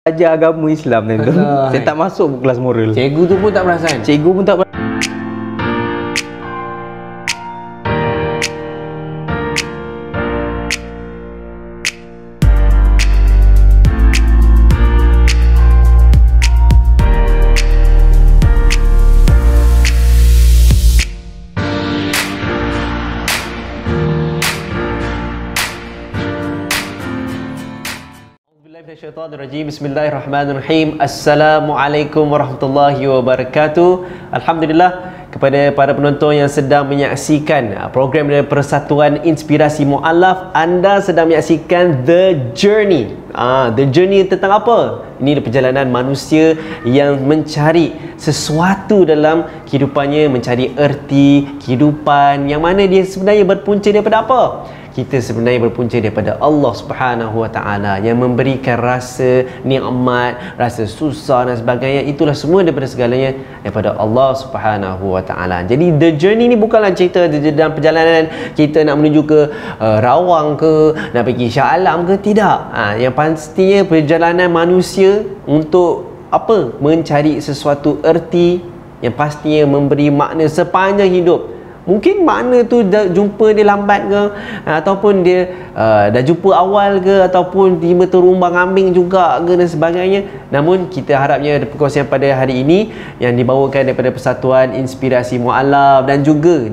Ajar agama Islam tu. Saya tak masuk kelas moral. Cikgu tu pun tak perasan. Cikgu pun tak Bismillahirrahmanirrahim. Assalamualaikum warahmatullahi wabarakatuh. Alhamdulillah kepada para penonton yang sedang menyaksikan program dari Persatuan Inspirasi Mu'allaf. Anda sedang menyaksikan The Journey. The Journey tentang apa? Ini perjalanan manusia yang mencari sesuatu dalam kehidupannya, mencari erti kehidupan yang mana dia sebenarnya berpunca daripada apa? Kita sebenarnya berpunca daripada Allah Subhanahu Wa Taala yang memberikan rasa nikmat, rasa susah dan sebagainya. Itulah semua daripada segalanya daripada Allah Subhanahu Wa Taala. Jadi The Journey ni bukanlah cerita dalam perjalanan kita nak menuju ke Rawang ke, nak pergi Shah Alam ke, tidak. Yang pastinya perjalanan manusia untuk apa? Mencari sesuatu erti yang pastinya memberi makna sepanjang hidup. Mungkin makna tu dah jumpa dia lambat ke, ataupun dia dah jumpa awal ke, ataupun tiba terumbang ambing juga ke dan sebagainya. Namun kita harapnya perkongsian pada hari ini yang dibawakan daripada Persatuan Inspirasi Mu'allaf, dan juga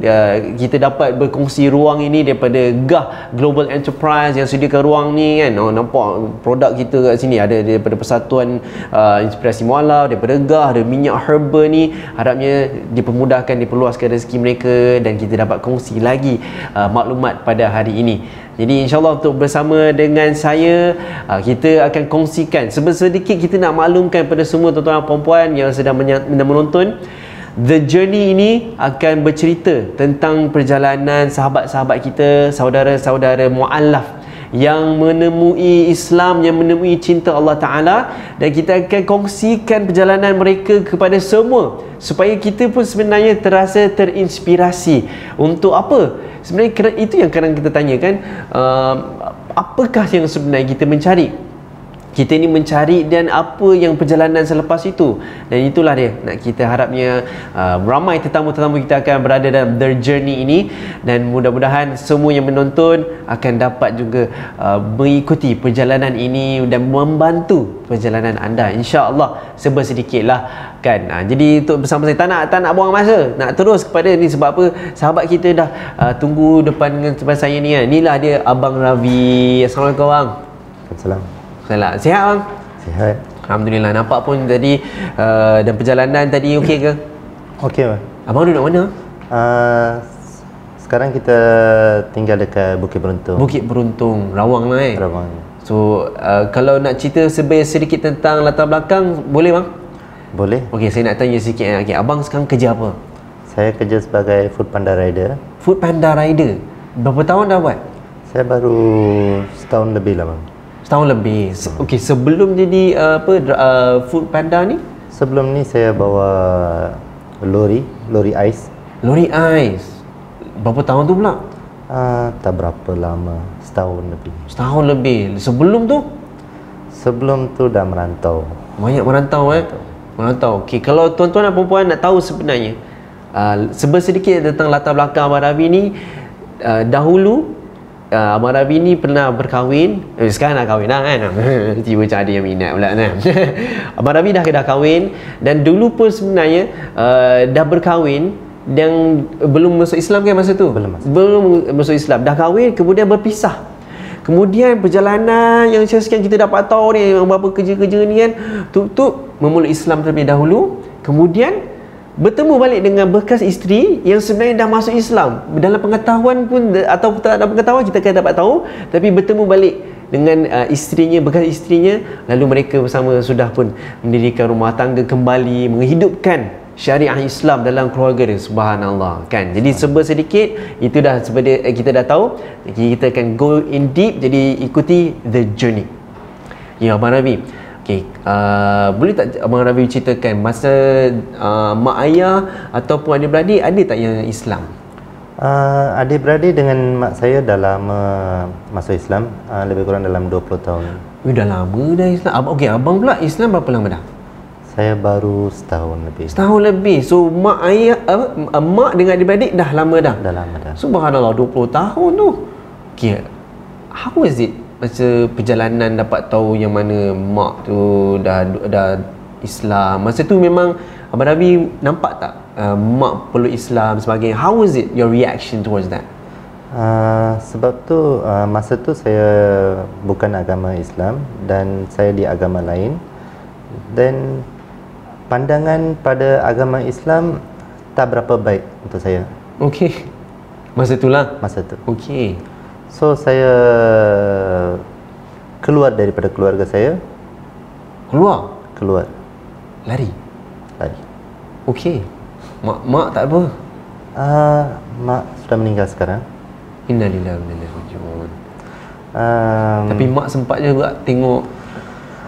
kita dapat berkongsi ruang ini daripada GAH Global Enterprise yang sediakan ruang ni kan. Nampak produk kita kat sini ada daripada Persatuan Inspirasi Mu'allaf, daripada GAH, ada minyak herba ni. Harapnya dipermudahkan, diperluaskan rezeki mereka dan kita dapat kongsi lagi maklumat pada hari ini. Jadi insyaAllah untuk bersama dengan saya, kita akan kongsikan sedikit, kita nak maklumkan pada semua tuan-tuan dan puan-puan yang sedang menonton. The Journey ini akan bercerita tentang perjalanan sahabat-sahabat kita, saudara-saudara mu'allaf yang menemui Islam, yang menemui cinta Allah Ta'ala, dan kita akan kongsikan perjalanan mereka kepada semua supaya kita pun sebenarnya terasa terinspirasi. Untuk apa? Sebenarnya itu yang kadang kita tanyakan, apakah yang sebenarnya kita mencari? Kita ni mencari, dan apa yang perjalanan selepas itu. Dan itulah dia, nak kita harapnya ramai tetamu-tetamu kita akan berada dalam The Journey ini, dan mudah-mudahan semua yang menonton akan dapat juga mengikuti perjalanan ini dan membantu perjalanan anda, insya-Allah sedikitlah kan. Jadi untuk bersama saya tak nak buang masa, nak terus kepada ni. Sebab apa? Sahabat kita dah tunggu depan dengan tempat saya ni kan. Inilah dia Abang Ravi. Assalamualaikum bang. Assalamualaikum. Sihat bang? Sihat. Alhamdulillah. Nampak pun tadi dan perjalanan tadi okey ke? Okey bang. Abang duduk mana? Sekarang kita tinggal dekat Bukit Beruntung. Bukit Beruntung, Rawang lah Rawang. So kalau nak cerita sedikit tentang latar belakang, boleh bang? Boleh. Okey, saya nak tanya sikit. Okay, abang sekarang kerja apa? Saya kerja sebagai Food Panda Rider. Food Panda Rider. Berapa tahun dah buat? Saya baru setahun lebih lah bang. Setahun lebih. Okey, sebelum jadi Food Panda ni? Sebelum ni saya bawa lori ais. Lori ais. Berapa tahun tu pula? Tak berapa lama, setahun lebih. Setahun lebih. Sebelum tu? Sebelum tu dah merantau. Banyak merantau Merantau. Okey, kalau tuan-tuan dan puan-puan nak tahu sebenarnya sedikit tentang latar belakang Abang Ravi ni, dahulu Abang Ravi ni pernah berkahwin. Sekarang dah kahwin dah kan. Tiba macam ada yang minat pula kan. Abang Ravi dah kahwin, dan dulu pun sebenarnya dah berkahwin dan belum masuk Islam kan masa tu? Belum masuk Islam. Dah kahwin, kemudian berpisah. Kemudian perjalanan yang sekian kita dapat tahu ni, beberapa kerja-kerja ni kan, tutup memeluk Islam terlebih dahulu. Kemudian bertemu balik dengan bekas isteri yang sebenarnya dah masuk Islam. Dalam pengetahuan pun, atau tak ada pengetahuan, kita akan dapat tahu. Tapi bertemu balik dengan bekas isterinya. Lalu mereka bersama sudah pun mendirikan rumah tangga kembali, menghidupkan syariah Islam dalam keluarga dia. Subhanallah kan. Jadi sedikit itu dah sebenarnya kita dah tahu. Kita akan go in deep. Jadi ikuti The Journey. Ya Abang Ravi, okay, boleh tak Abang Ravi ceritakan masa mak ayah ataupun adik-beradik ada tak yang Islam? Adik-beradik dengan mak saya dah lama masuk Islam, lebih kurang dalam 20 tahun. Dah lama dah Islam. Okey, abang pula Islam berapa lama dah? Saya baru setahun lebih. Setahun lebih. So mak ayah mak dengan adik-beradik dah lama dah. Dah lama dah. Subhanallah, 20 tahun tu. Okey. How is it masa perjalanan dapat tahu yang mana mak tu dah Islam? Masa tu memang Abang Rabi nampak tak mak peluk Islam sebagainya? How was it your reaction towards that? Sebab tu masa tu saya bukan agama Islam dan saya di agama lain, dan pandangan pada agama Islam tak berapa baik untuk saya. Okey. Masa itulah. Masa tu. Okey. So saya keluar daripada keluarga saya. Keluar. Lari. Okey. Mak tak apa. Mak sudah meninggal sekarang. Innalillahi wa inna ilaihi raji'un. Tapi mak sempat juga tengok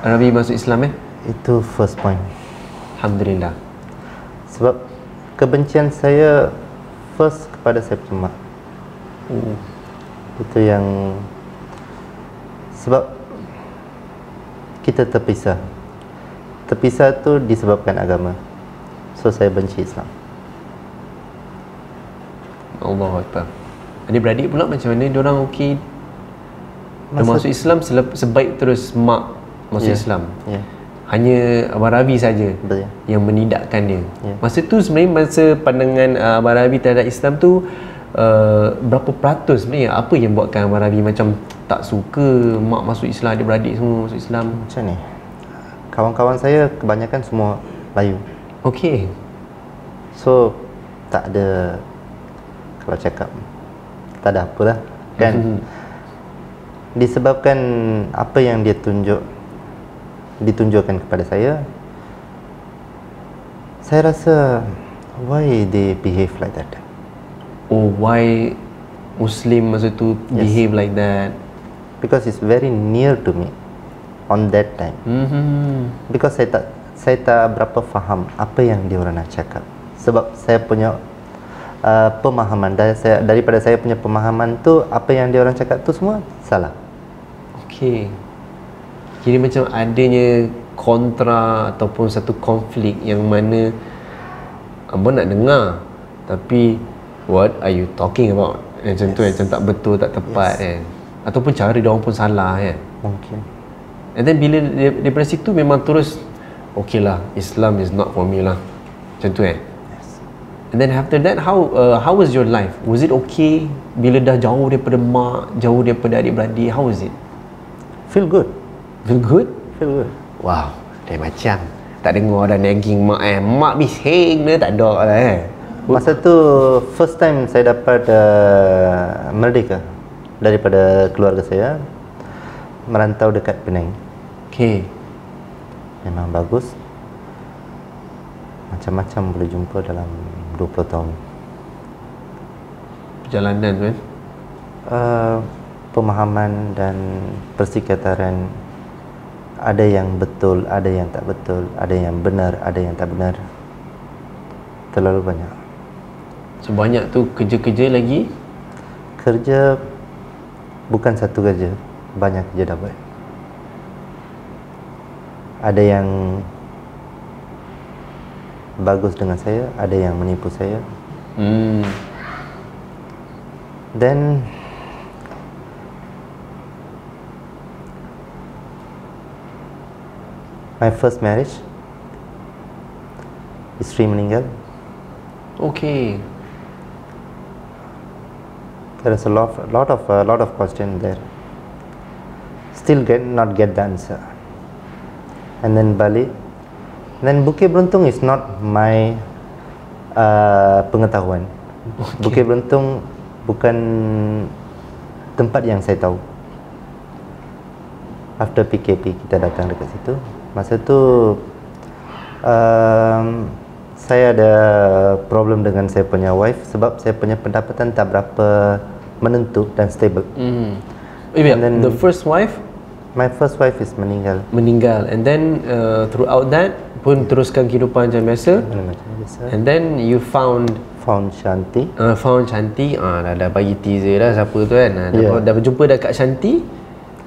Rabi masuk Islam Itu first point. Alhamdulillah. Sebab kebencian saya first kepada saya punya mak. Itu yang sebab kita terpisah. Terpisah tu disebabkan agama. So saya benci Islam. Allahu Akbar. Adik-beradik pula macam mana? Diorang okey? Dia masuk Islam sebaik terus mak masuk Islam. Hanya Abang Rabi saja yang menidakkan dia. Masa tu sebenarnya, masa pandangan Abang Rabi terhadap Islam tu berapa peratus sebenarnya? Apa yang buatkan Abang Rabi macam tak suka mak masuk Islam, adik-beradik semua masuk Islam? Macam ni, kawan-kawan saya kebanyakan semua Melayu. Okey. So tak ada, kalau cakap tak ada apalah kan. Disebabkan apa yang dia ditunjukkan kepada saya rasa why they behave like that. Why Muslim masa tu behave like that? Because it's very near to me on that time. Because saya tak berapa faham apa yang dia orang nak cakap. Sebab saya punya pemahaman daripada saya punya pemahaman tu, apa yang dia orang cakap tu semua salah. Okey. Jadi macam adanya kontra ataupun satu konflik yang mana abang nak dengar, tapi what are you talking about? Macam tu macam tak betul, tak tepat kan. Ataupun cara dia orang pun salah kan. Mungkin. And then bila daripada situ memang terus okay lah, Islam is not for me lah. Macam tu And then after that, how was your life? Was it okay bila dah jauh daripada mak, jauh daripada adik-beradik? How was it? Feel good. Feel good? Feel good. Wow, dah macam tak dengar dah nagging mak mak bising dia tak ada lah Masa tu first time saya dapat merdeka daripada keluarga saya, merantau dekat Penang. Okay. Memang bagus. Macam-macam boleh jumpa dalam 20 tahun. Perjalanan tu kan? Pemahaman dan persekitaran, ada yang betul, ada yang tak betul, ada yang benar, ada yang tak benar. Terlalu banyak. Sebanyak tu kerja-kerja lagi? Kerja bukan satu kerja, banyak kerja dapat. Ada yang bagus dengan saya, ada yang menipu saya. Then my first marriage, isteri meninggal. Okay. There is a lot of question there. Still not get the answer. And then balik. Then Bukit Beruntung is not my pengetahuan. Okay. Bukit Beruntung bukan tempat yang saya tahu. After PKP kita datang dekat situ. Masa tu saya ada problem dengan saya punya wife sebab saya punya pendapatan tak berapa menentu dan stable. And then the first wife? My first wife is meninggal. And then throughout that pun teruskan kehidupan macam biasa? biasa. And then you found Shanti. found Shanti. Dah bagi teaser dah siapa tu kan. Yeah. Dah berjumpa dah kat Shanti.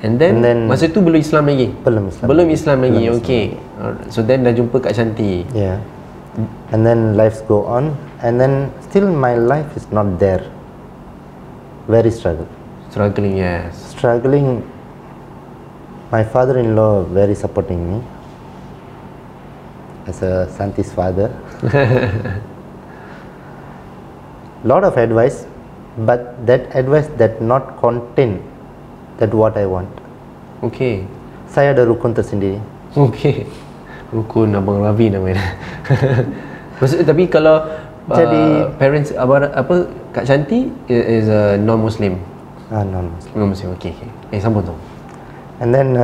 And then masa tu belum Islam lagi. Belum Islam lagi. Okay. So then dah jumpa kat Shanti. Yeah. And then lives go on, and then still my life is not there. Very Struggling, yes. Struggling. My father-in-law very supporting me as a Santi's father. Lot of advice, but that advice that not contain that what I want. Okay. Saya ada rukun tersendiri. Okay. Rukun Abang Ravi namanya. Maksud, tapi kalau jadi parents apa Kak Shanti is a non-Muslim. Non-Muslim. Non-Muslim. Okay. Sambung tu. And then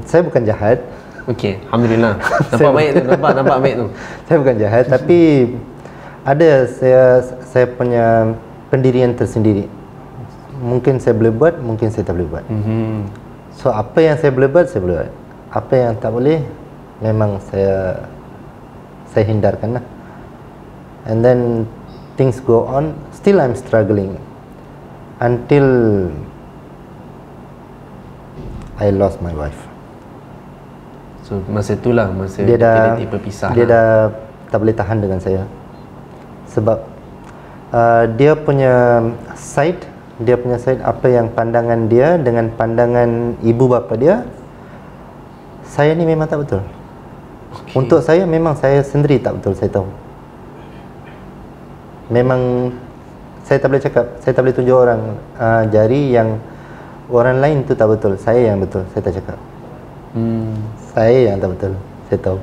saya bukan jahat. Okay, alhamdulillah. Nampak baik tu, nampak baik tu. Saya bukan jahat, tapi ada saya punya pendirian tersendiri. Mungkin saya boleh buat, mungkin saya tak boleh buat. So apa yang saya boleh buat, saya boleh buat. Apa yang tak boleh, memang saya hindarkan lah. And then things go on. Still I'm struggling until I lost my wife. So masa itulah masa dia dah berpisah. Dia dah tak boleh tahan dengan saya. Sebab dia punya side apa yang pandangan dia dengan pandangan ibu bapa dia, saya ni memang tak betul. Okay. Untuk saya memang saya sendiri tak betul, saya tahu. Memang saya tak boleh cakap, saya tak boleh tunjuk orang jari yang orang lain tu tak betul, saya yang betul, saya tak cakap. Saya yang tak betul, saya tahu.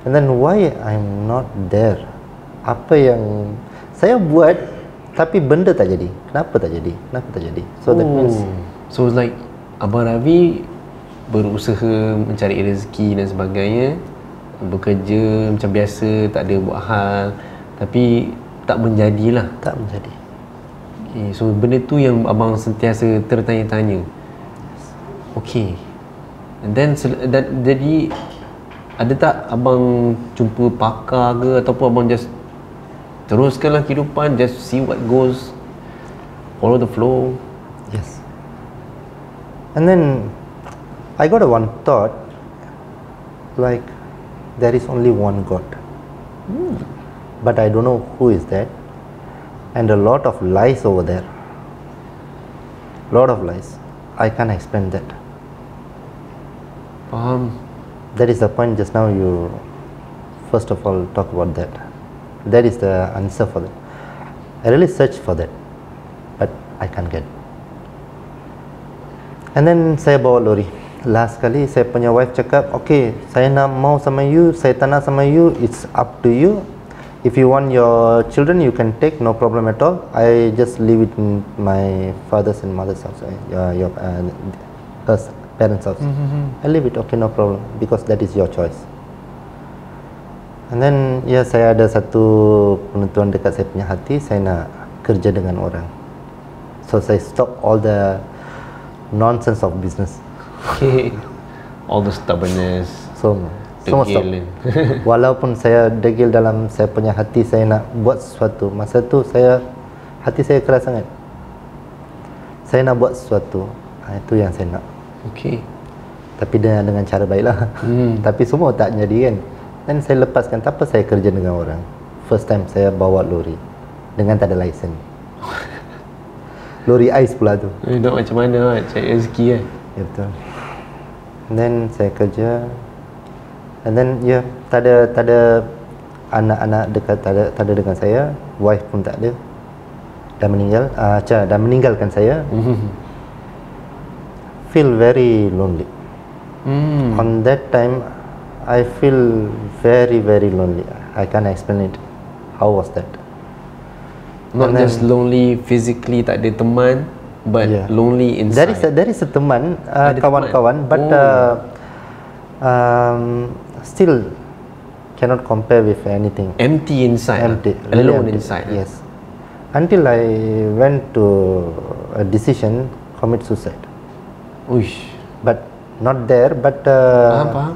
And then why I'm not there? Apa yang saya buat tapi benda tak jadi. Kenapa tak jadi? So that means, so like Abang Ravi berusaha mencari rezeki dan sebagainya, bekerja macam biasa, tak ada buat hal, tapi tak menjadilah. Tak menjadi. Okay, so benda tu yang abang sentiasa tertanya-tanya. Okay. And then jadi ada tak abang jumpa pakar ke, ataupun abang just teruskanlah kehidupan, just see what goes, follow the flow? Yes. And then I got a one thought, like there is only one God. But I don't know who is that, and a lot of lies over there. Lot of lies. I can't explain that. Faham. That is the point just now you first of all talk about that. That is the answer for that. I really search for that, but I can't get. And then saya bawa lori. Last kali saya punya wife cakap, okay, saya nak mau sama you, saya tak nak sama you, it's up to you. If you want your children, you can take, no problem at all. I just leave it in my father's and mother's house, your parents' house. I leave it, okay, no problem, because that is your choice. And then saya ada satu penentuan dekat saya punya hati, saya nak kerja dengan orang. So saya stop all the nonsense of business. Okay. All the stubbornness. Semua stop. Walaupun saya degil dalam saya punya hati, saya nak buat sesuatu. Masa tu hati saya keras sangat. Saya nak buat sesuatu. Itu yang saya nak. Okay. Tapi dengan cara baiklah. Tapi semua tak jadi kan. Dan saya lepaskan, tak apa saya kerja dengan orang. First time saya bawa lori dengan tak ada lesen. Lori ais pula tu. Nak macam mana cari rezeki kan? Ya betul. And then saya kerja. And then tak ada anak-anak dekat, tak ada dengan saya. Wife pun tak ada. Dah meninggal. Dah meninggalkan saya. Feel very lonely. On that time I feel very, very lonely. I can't explain it. How was that? Not just lonely physically, tak ada teman, but lonely inside. There is a teman, kawan-kawan, but still cannot compare with anything. Empty inside. Empty. Alone empty. inside. Yes. Until I went to a decision, commit suicide. Uish. But not there, but faham.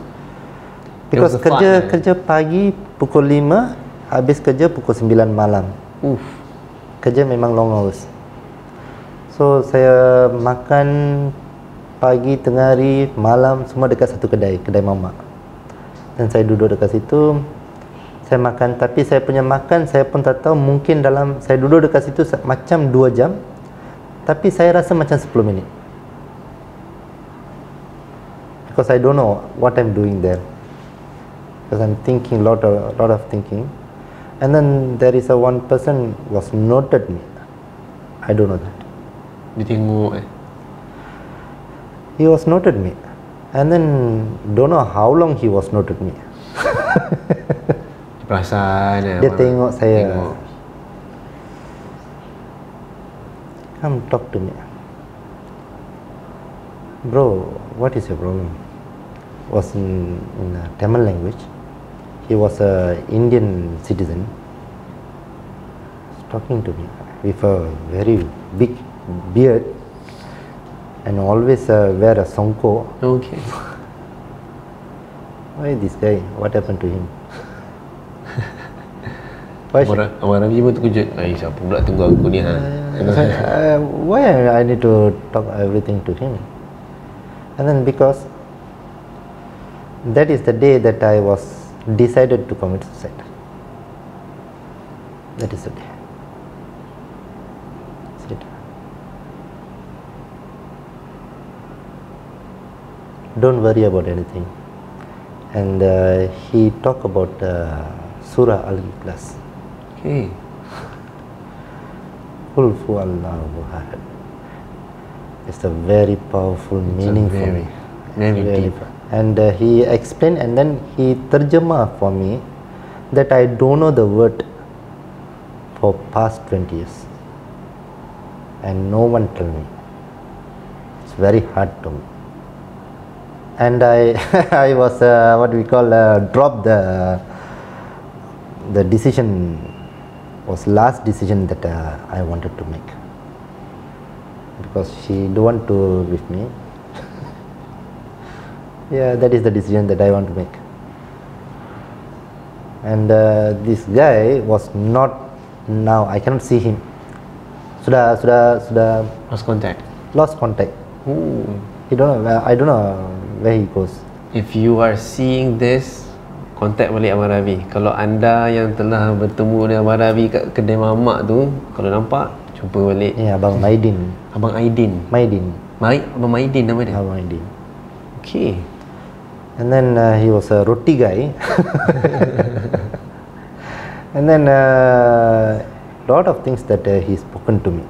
Because It was fun, kerja pagi pukul 5, habis kerja pukul 9 malam. Kerja memang long hours. So saya makan pagi, tengah hari, malam semua dekat satu kedai mamak. Dan saya duduk dekat situ, saya makan, tapi saya punya makan saya pun tak tahu, mungkin dalam saya duduk dekat situ macam 2 jam, tapi saya rasa macam 10 minit. Because I don't know what I'm doing there. Because I'm thinking lot of thinking, and then there is one person was noted me. I don't know that. Dia tengok He was noted me, and then don't know how long he was noted me. Dia perasan Dia tengok saya. Tengok. Come talk to me. Bro, what is your problem? Was in Tamil language. He was a Indian citizen. He's talking to me with a very big beard and always wear a songko. Okay. Why this guy? What happened to him? Why, Abang Ravi pun terkejut. Siapa pula tunggu aku ni why I need to talk everything to him? And then because that is the day that I was decided to commit suicide. That is the day. That's it. Don't worry about anything. And he talked about Surah Al-Ikhlas. Okay. Qul huwallahu ahad. It's a very powerful meaning for me. Very deep. And he explained, and then he terjemah for me that I don't know the word for past 20 years, and no one tell me. It's very hard to me. And I I was what we call drop the decision, was last decision that I wanted to make, because she don't want to with me. Yeah, that is the decision that I want to make. And this guy was not, now I cannot see him. Sudah Lost contact. lost contact. He don't know, I don't know where he goes. If you are seeing this, contact balik Abang Ravi. Kalau anda yang telah bertemu dengan Abang Ravi kat kedai mamak tu, kalau nampak, jumpa balik. Yeah, Abang Maidin. Abang Aidin. Abang Maidin nama dia. Abang Maidin. Okay. And then he was a roti guy. And then lot of things that he spoken to me.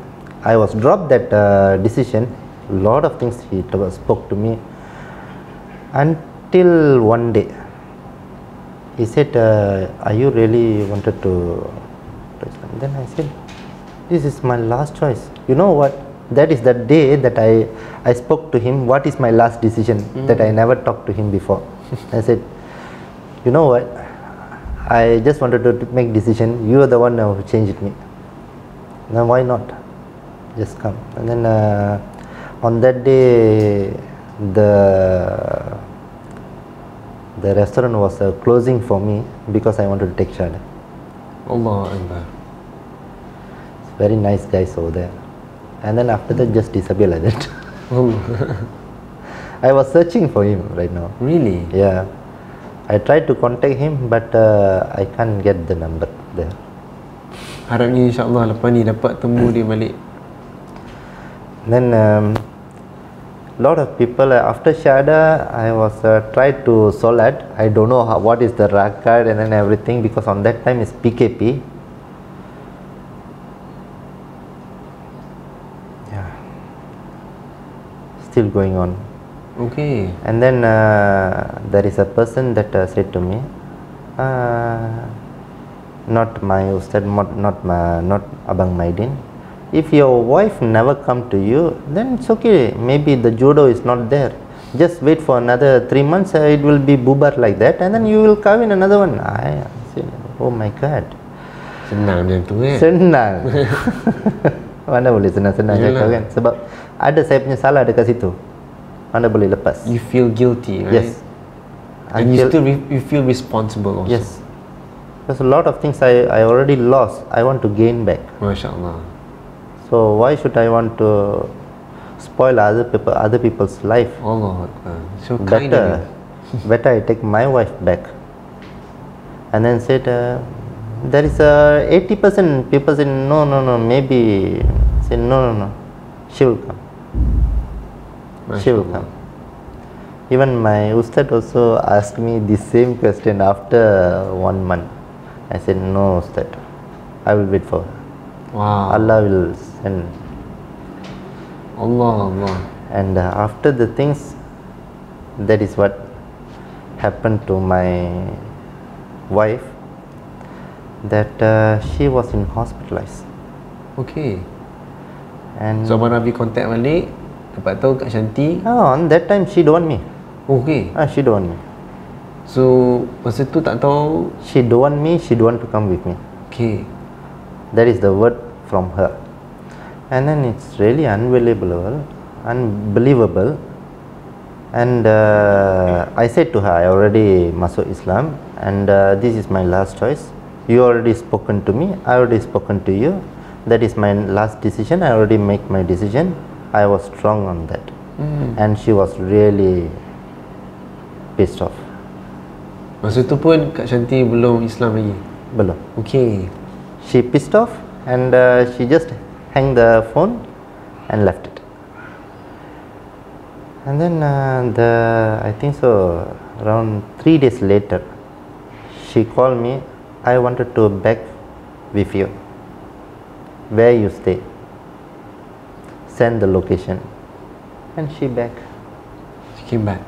I was dropped that decision. Lot of things he spoke to me. Until one day, he said, "Are you really wanted to?" And then I said, "This is my last choice." You know what? That is the day that I spoke to him, what is my last decision, that I never talked to him before. I said, you know what, I just wanted to make decision, you are the one who changed me. Now why not? Just come. And then on that day, the restaurant was closing for me because I wanted to take shahada. Allah Akbar. Very nice guys over there. And then after that, just disappear like that. I was searching for him right now. Really? Yeah, I tried to contact him, but I can't get the number there. Harapnya insyaAllah lepas ni dapat temu dia balik. Then lot of people after Shahada, I was tried to Solat. I don't know what is the rakat and then everything, because on that time is PKP. Yeah, still going on. Okay. And then there is a person that said to me, not my Ustad, not Abang Maidin. If your wife never come to you, then it's okay. Maybe the judo is not there. Just wait for another 3 months. It will be bubar like that, and then you will come in another one. I said, oh my God. Senang macam tu Senang. Mana boleh senang-senang cakap kan? Sebab ada saya punya salah dekat situ. Mana boleh lepas. You feel guilty, right? Yes. And you feel responsible also. Yes. There's a lot of things I already lost. I want to gain back. MashaAllah. So why should I want to spoil other people's life? Allah Akbar. So kind of you. Better I take my wife back. And then said, there is 80% people say no, maybe say no, she will come. She will come. Even my Ustad also asked me the same question after 1 month. I said, no Ustad, I will wait for her. Wow. Allah will send. Allah. And after the things, that is what happened to my wife, that she was in hospitalized. Okay. And So Abang Rabi contact balik, dapat tahu Kak Shanti. on that time she don't want me. Okay. She don't want me. So masa tu tak tahu. She don't want me. She don't want to come with me. Okay. That is the word from her. And then it's really unbelievable. And I said to her, I already masuk Islam, and this is my last choice. You already spoken to me, I already spoken to you. That is my last decision. I already make my decision. I was strong on that. And she was really pissed off. Masa tu pun Kak Shanti belum Islam lagi. Belum. Okay. She pissed off, and she just hang the phone and left it. And then I think so around 3 days later, she called me. I wanted to back with you. Where you stay? Send the location. And she back. She came back.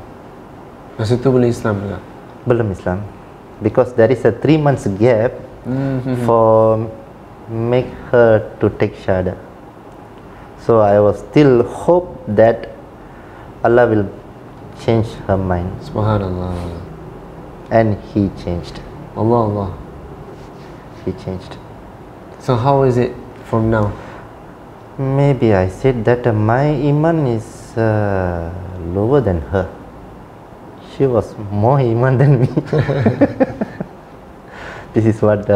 Masa tu belum Islam juga. Belum Islam, because there is a 3 months gap for make her to take Shahada. So I was still hope that Allah will change her mind, Subhanallah. and He changed. Allah. He changed. So how is it from now? Maybe I said that my iman is lower than her. She was more iman than me. This is what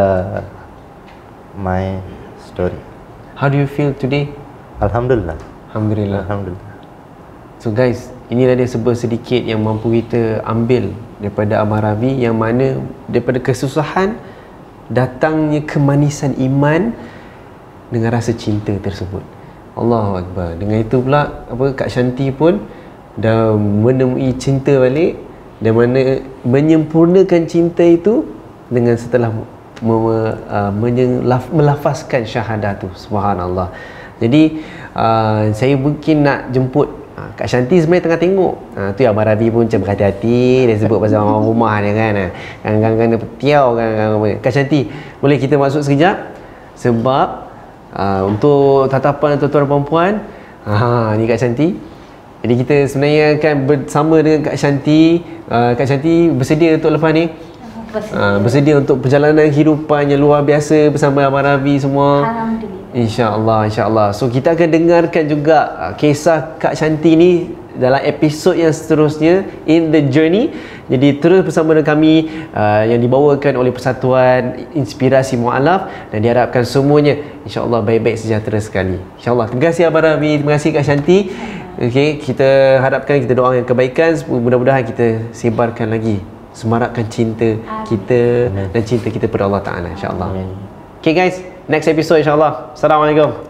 my story. How do you feel today? Alhamdulillah. Alhamdulillah. Alhamdulillah. So guys, inilah dia sebuah sedikit yang mampu kita ambil daripada Abang Rabi, yang mana daripada kesusahan datangnya kemanisan iman dengan rasa cinta tersebut. Allahu Akbar. Dengan itu pula Kak Shanti pun dah menemui cinta balik, dan mana menyempurnakan cinta itu dengan setelah melafazkan syahadah tu. Subhanallah. Jadi saya mungkin nak jemput Kak Shanti. Sebenarnya tengah tengok tu yang Abang Rabi pun macam berhati-hati. Dia sebut pasal orang rumah dia kan, kan petiau kan. Kak Shanti, boleh kita masuk sekejap? Sebab untuk tatapan tuan-tuan perempuan, ni Kak Shanti. Jadi kita sebenarnya akan bersama dengan Kak Shanti. Kak Shanti bersedia untuk lepas ni? Bersedia untuk perjalanan kehidupan yang luar biasa bersama Abang Rabi semua? Alhamdulillah. InsyaAllah. So kita akan dengarkan juga kisah Kak Shanti ni dalam episod yang seterusnya, In The Journey. Jadi terus bersama dengan kami yang dibawakan oleh Persatuan Inspirasi Mu'alaf, dan diharapkan semuanya insyaAllah baik-baik sejahtera sekali. InsyaAllah. Terima kasih Abang Rabi, terima kasih Kak Shanti. Okay, kita harapkan, kita doakan kebaikan. Mudah-mudahan kita sebarkan lagi, semarakkan cinta kita dan cinta kita pada Allah Ta'ala, insyaAllah. Okay guys, next episode insyaAllah. Assalamualaikum.